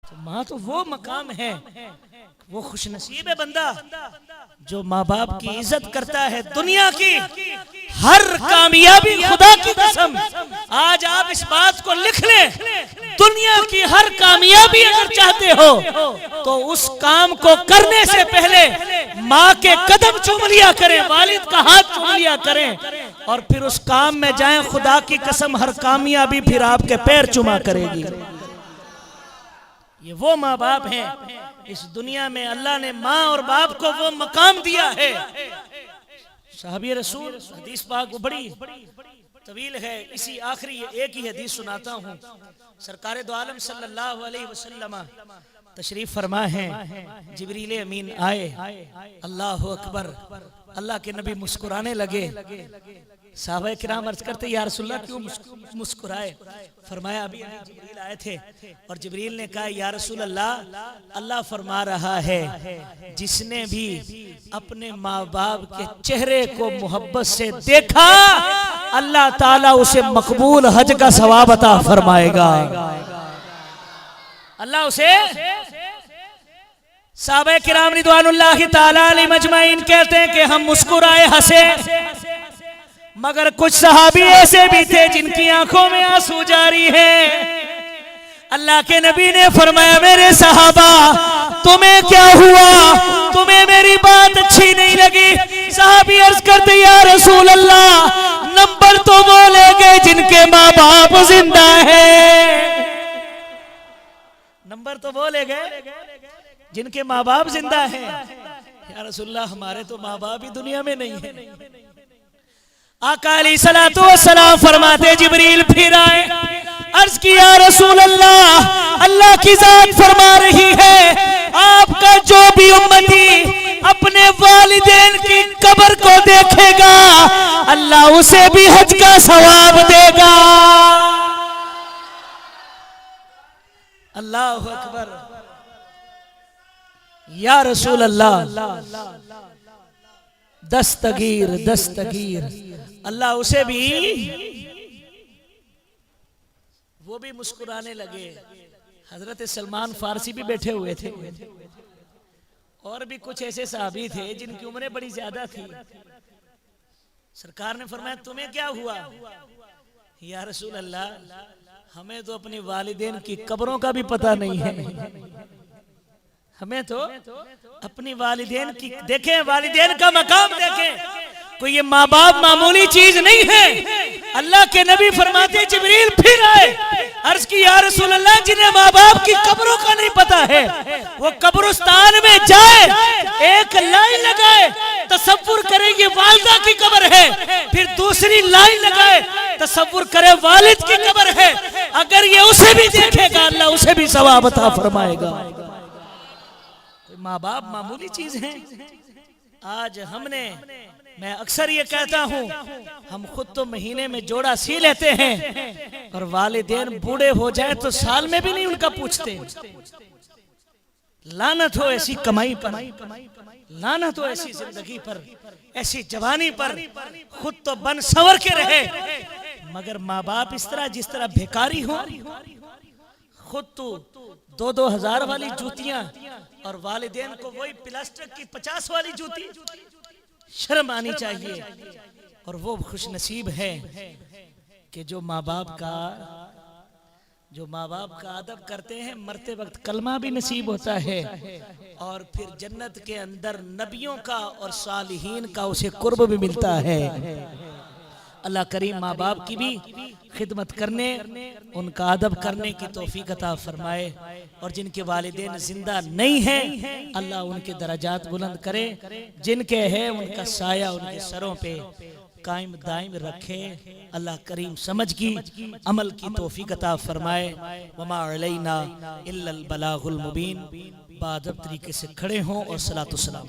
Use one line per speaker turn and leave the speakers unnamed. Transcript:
तो माँ तो वो मकाम है, वो खुशनसीब है बंदा जो माँ बाप की इज्जत करता है। दुनिया की हर कामयाबी, खुदा की कसम, आज आप इस बात को लिख लें, दुनिया की हर कामयाबी अगर चाहते हो तो उस काम को करने से पहले माँ के कदम चूम लिया करें, वालिद का हाथ चूम लिया करें और फिर उस काम में जाएं। खुदा की कसम हर कामयाबी फिर आपके पैर चुमा करेगी। ये वो माँ बाप हैं इस दुनिया में, अल्लाह ने माँ और बाप को वो मकाम दिया है। साहबी रसूल हदीस पाक बड़ी तवील है, इसी आखिरी एक ही हदीस सुनाता हूँ। सरकार दो आलम सल्लल्लाहु अलैहि वसल्लम तशरीफ फरमा है, जिब्रील अमीन आए, अल्लाह अकबर, अल्लाह के नबी मुस्कुराने लगे। साहबा किराम अर्ज करते या रसूलल्लाह क्यों मुस्कुराए? फरमाया अभी जिब्रील आए थे और जिब्रील ने कहा या रसूल अल्लाह, अल्लाह फरमा रहा है जिसने भी अपने माँ बाप के चेहरे को मोहब्बत से देखा अल्लाह ताला उसे मकबूल हज का सवाब अता फरमाएगा। अल्लाह उसे, साहबा किराम रिदवानुल्लाहि ताला अलैहिम अजमाइन कहते हैं कि हम मुस्कुराए, हंसे, मगर कुछ सहाबी ऐसे भी थे जिनकी आंखों में आंसू जारी है। अल्लाह के नबी ने फरमाया मेरे सहाबा तुम्हें क्या हुआ, तुम्हें मेरी बात अच्छी नहीं लगी? सहाबी अर्ज करते या रसूल अल्लाह, नंबर तो वो ले गए जिनके माँ बाप जिंदा है, नंबर तो वो ले गए जिनके माँ बाप जिंदा है। या रसूलल्लाह हमारे तो माँ बाप ही दुनिया में नहीं है। आका अलैहिस्सलातु वस्सलाम फरमाते जिब्रील फिर आए, अर्ज किया रसूल अल्लाह, अल्लाह की जात फरमा रही है आपका जो भी उम्मती अपने वालिदैन की कब्र को देखेगा अल्लाह उसे भी हज का सवाब देगा। अल्लाह अकबर। या रसूल अल्लाह, दस्तगीर दस्तगीर, अल्लाह उसे भी, वो भी मुस्कुराने लगे। हजरत सलमान फारसी भी बैठे हुए थे और भी कुछ ऐसे साहबी थे जिनकी उम्रें बड़ी ज्यादा थी। सरकार ने फरमाया तुम्हें क्या हुआ? या रसूल अल्लाह हमें तो अपने वालिदैन की कब्रों का भी पता नहीं है, हमें तो अपनी वालिदैन की, देखें वालिदैन का मकाम देखें, कोई ये माँ बाप मामूली चीज नहीं है। अल्लाह के नबी फरमाते जिब्रील फिर आए, अर्ज की या रसूल अल्लाह जिन्हें माँ बाप की कब्रों का नहीं पता है वो कब्रिस्तान में जाए, एक लाइन लगाए, तसव्वुर करे ये वालिदा की कब्र है, फिर दूसरी लाइन लगाए, तसव्वुर करे वालिद की कब्र है, अगर ये उसे भी देखेगा अल्लाह उसे भी सवाब अता फरमाएगा। माँ बाप मामूली चीज है। आज हमने, मैं अक्सर ये कहता हूँ, हम खुद तो महीने में जोड़ा सी लेते हैं और वालिदैन बूढ़े हो जाए तो साल में भी नहीं उनका पूछते। लानत हो ऐसी कमाई पर, लानत हो ऐसी जिंदगी पर, ऐसी जवानी पर, खुद तो बन संवर के रहे मगर माँ बाप इस तरह जिस तरह भिखारी हो, खुद तो 2-2 हजार वाली जूतियां और वालिदैन को वही प्लास्टिक की 50 वाली जूती। शर्म आनी चाहिए। और वो खुश नसीब है कि जो माँ बाप का अदब करते हैं, मरते वक्त कलमा भी नसीब होता है और फिर जन्नत के अंदर नबियों का और सालिहीन का उसे कुर्ब भी मिलता है। अल्लाह करीम माँ बाप की भी खिदमत करने, उनका अदब करने की तौफीक अता फरमाए और जिनके वालिदैन जिंदा नहीं हैं अल्लाह उनके दराजात बुलंद करे, जिनके हैं उनका साया उनके सरों पे कायम दायम रखे। अल्लाह करीम समझ की अमल की तौफीक अता फरमाए। वमा अलैना इल्लल बलागुल मुबीन। बादब तरीके से खड़े हों और सलातो सलाम।